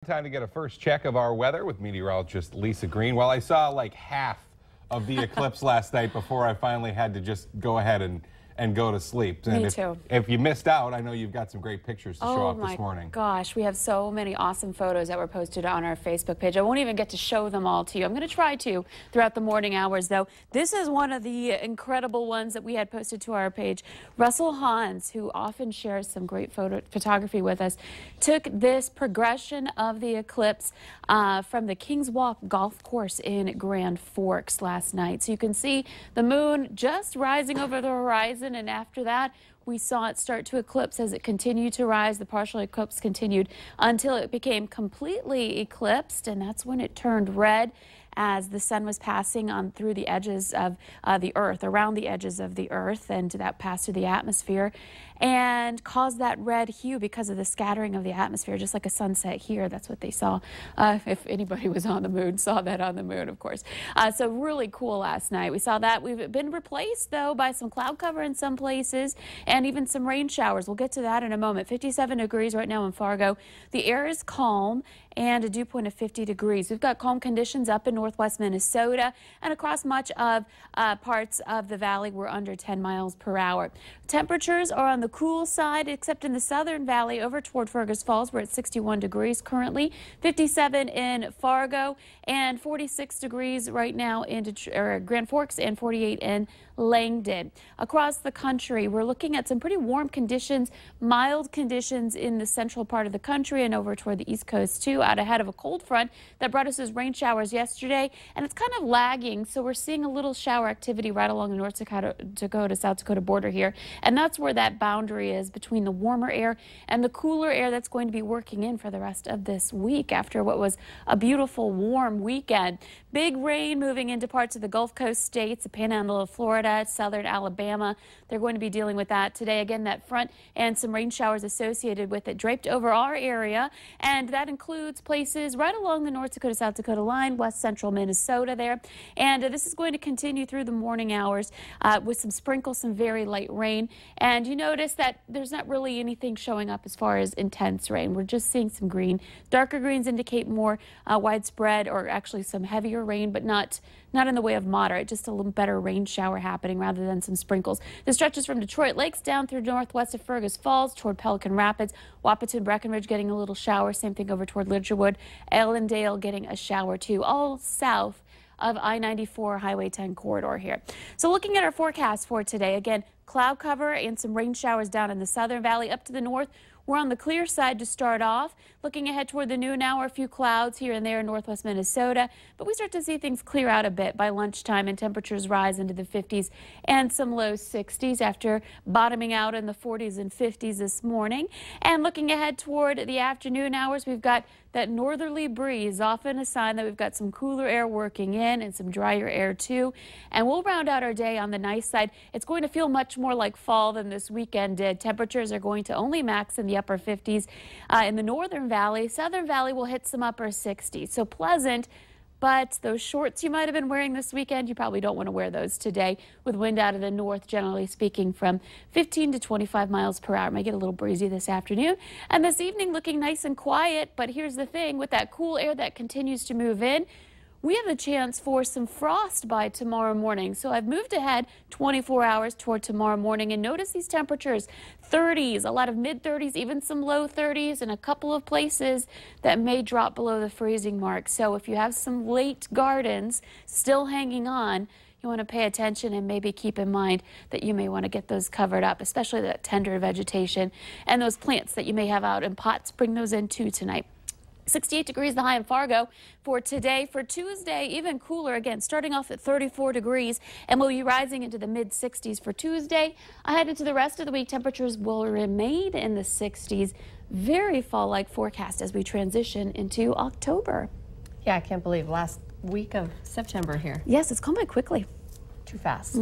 Time to get a first check of our weather with meteorologist Lisa Green. Well, I saw like half of the eclipse last night before I finally had to just go ahead and go to sleep. And Me too. If you missed out, I know you've got some great pictures to show off this morning. Oh my gosh, we have so many awesome photos that were posted on our Facebook page. I won't even get to show them all to you. I'm going to try to throughout the morning hours, though. This is one of the incredible ones that we had posted to our page. Russell Hans, who often shares some great photography with us, took this progression of the eclipse from the Kings Walk golf course in Grand Forks last night. So you can see the moon just rising over the horizon. And after that, we saw it start to eclipse as it continued to rise. The partial eclipse continued until it became completely eclipsed, and that's when it turned red as the sun was passing on through the edges of the earth, around the edges of the earth, and that passed through the atmosphere and caused that red hue because of the scattering of the atmosphere, just like a sunset here. That's what they saw. If anybody was on the moon, saw that on the moon, of course. So really cool last night. We saw that. We've been replaced, though, by some cloud cover in some places and even some rain showers. We'll get to that in a moment. 57 degrees right now in Fargo. The air is calm and a dew point of 50 degrees. We've got calm conditions up in northwest Minnesota and across much of parts of the valley. We're under 10 miles per hour. Temperatures are on the cool side, except in the southern valley over toward Fergus Falls. We're at 61 degrees currently, 57 in Fargo, and 46 degrees right now in Grand Forks, and 48 in Langdon. Across the country, we're looking at some pretty warm conditions, mild conditions in the central part of the country and over toward the East Coast, too, out ahead of a cold front that brought us those rain showers yesterday, and it's kind of lagging, so we're seeing a little shower activity right along the North Dakota, South Dakota border here, and that's where that boundary is between the warmer air and the cooler air that's going to be working in for the rest of this week after what was a beautiful warm weekend. Big rain moving into parts of the Gulf Coast states, the Panhandle of Florida, southern Alabama. They're going to be dealing with that today. Again, that front and some rain showers associated with it draped over our area, and that includes places right along the North Dakota, South Dakota line, west central Minnesota there. And this is going to continue through the morning hours with some sprinkles, some very light rain. And you notice that there's not really anything showing up as far as intense rain. We're just seeing some green. Darker greens indicate more widespread or actually some heavier rain, but not in the way of moderate, just a little better rain shower happening rather than some sprinkles. This stretches from Detroit Lakes down through northwest of Fergus Falls toward Pelican Rapids, Wahpeton, Breckenridge getting a little shower, same thing over toward Lidgerwood, Allendale getting a shower too, all south of I-94 Highway 10 corridor here. So looking at our forecast for today, again, cloud cover and some rain showers down in the southern valley. Up to the north, we're on the clear side to start off. Looking ahead toward the noon hour, a few clouds here and there in northwest Minnesota, but we start to see things clear out a bit by lunchtime and temperatures rise into the 50s and some low 60s after bottoming out in the 40s and 50s this morning. And looking ahead toward the afternoon hours, we've got that northerly breeze, often a sign that we've got some cooler air working in and some drier air too. And we'll round out our day on the nice side. It's going to feel much more like fall than this weekend did. Temperatures are going to only max in the upper 50s in the northern valley. Southern valley will hit some upper 60s. So pleasant, but those shorts you might have been wearing this weekend, you probably don't want to wear those today with wind out of the north, generally speaking, from 15 to 25 miles per hour. It might get a little breezy this afternoon. And this evening looking nice and quiet, but here's the thing, with that cool air that continues to move in, we have a chance for some frost by tomorrow morning. So I've moved ahead 24 hours toward tomorrow morning, and notice these temperatures, 30s, a lot of mid-30s, even some low 30s, and a couple of places that may drop below the freezing mark. So if you have some late gardens still hanging on, you want to pay attention and maybe keep in mind that you may want to get those covered up, especially that tender vegetation and those plants that you may have out in pots. Bring those in too tonight. 68 degrees the high in Fargo for today. For Tuesday, even cooler again, starting off at 34 degrees, and we'll be rising into the mid-60s for Tuesday. Ahead into the rest of the week, temperatures will remain in the 60s. Very fall-like forecast as we transition into October. Yeah, I can't believe last week of September here. Yes, it's gone by quickly. Too fast.